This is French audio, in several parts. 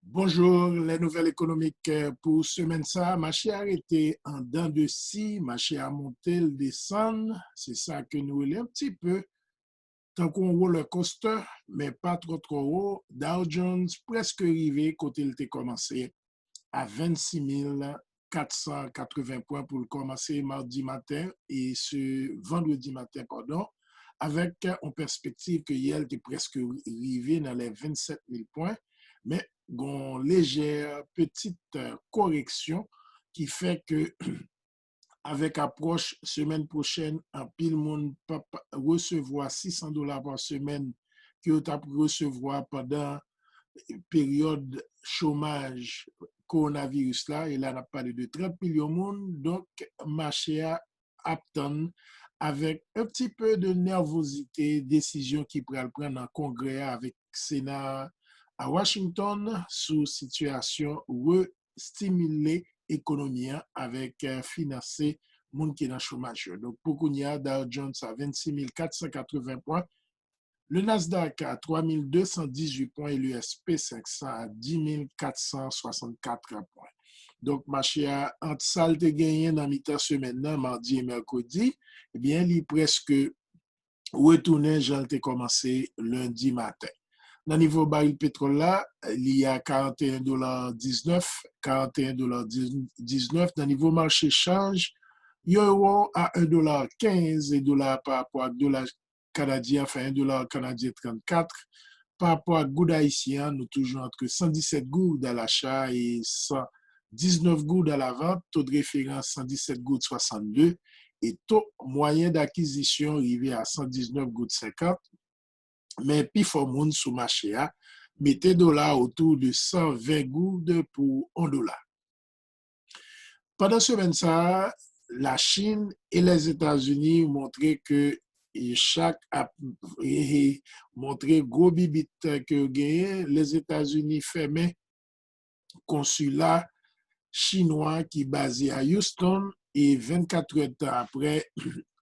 Bonjour, les nouvelles économiques pour semaine ça. Marché arrêté en dents de scie, marché à monter, le descendre. C'est ça que nous voulons un petit peu. Tant qu'on roller coaster, mais pas trop haut. Dow Jones presque arrivé côté il était commencé à 26 480 points pour le commencer mardi matin et ce vendredi matin, pardon, avec en perspective que hier était presque arrivé dans les 27 000 points, mais une légère petite correction qui fait que avec approche semaine prochaine, un pile monde peut recevoir $600 par semaine que vous recevoir pendant période chômage coronavirus là, et là, on a parlé de 30 millions de monde, donc, marché à attendre avec un petit peu de nervosité, décision qui pourrait prendre en congrès avec Sénat à Washington sous situation re-stimuler l'économie avec financer monde qui est dans le chômage. Donc, pour qu'on y a, Dow Jones à 26 480 points, le Nasdaq à 3218 points et le SP500 à 10 464 points. Donc, marché a entre salle de gagné dans mi-temps semaine, mardi et mercredi, eh bien, il est presque retourné, j'ai commencé lundi matin. Dans le niveau baril pétrole là, il y a 41,19 $, Dans le niveau marché change, euro à 1,15 $ et dollar par rapport à dollar canadien, enfin 1 $ canadien 34. Par rapport à goud haïtien, nous toujours entre 117 gouttes à l'achat et 119 gouttes à la vente. Taux de référence 117 gouttes 62 et taux moyen d'acquisition arrivé à 119 gouttes 50. Mais puis faut moun sous marché a, mettez dollar autour de 120 gouttes pour $1. Pendant ce semaine ça, la Chine et les États-Unis ont montré que chaque a montré gros bibit que gagné, les États-Unis fermaient consulat chinois qui est basé à Houston et 24 heures après,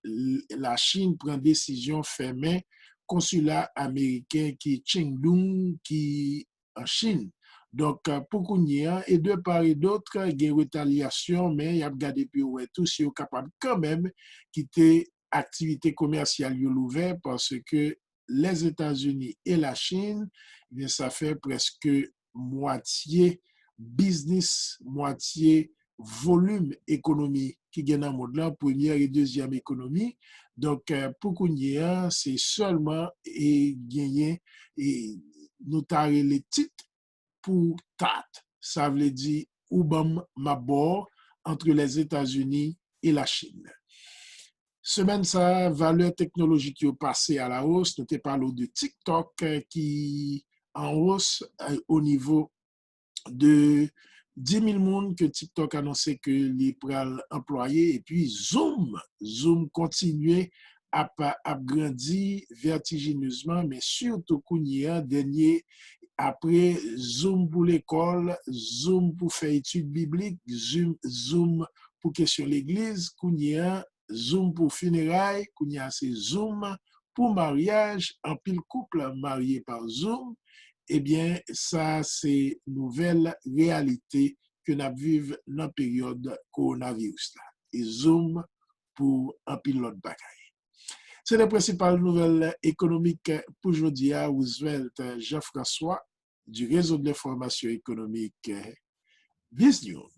la Chine prend décision fermer consulat américain qui est Chengdu qui en Chine. Donc, pour qu'on y ait, et de part et d'autre, il y a une retaliation, mais il y a regardé puis ouais, tous sont capables quand même quitter activité commerciale ouverte parce que les États-Unis et la Chine, eh bien, ça fait presque moitié business, moitié volume économique qui gagne dans le monde là, première et deuxième économie. Donc, pour qu'on y ait, c'est seulement et gagner et noter les titres pour TAT. Ça veut dire Oubam Mabor entre les États-Unis et la Chine. Semaine ça, valeur technologique qui est passée à la hausse. Nous te parlons de TikTok qui en hausse au niveau de 10 000 personnes que TikTok a annoncé que les pral employés et puis Zoom continue à grandir vertigineusement, mais surtout qu'on y a dernier après Zoom pour l'école, Zoom pour faire études bibliques, Zoom pour question l'église, qu'on y a Zoom pour funérailles, qu'on y a c'est Zoom pour mariage, en pile couple marié par Zoom. Eh bien, ça, c'est une nouvelle réalité que nous vivons dans la période coronavirus. Là. Et Zoom pour un pilote bagaille. C'est la principale nouvelle économique pour aujourd'hui à Roosevelt Jean-François du réseau de l'information économique BizNews.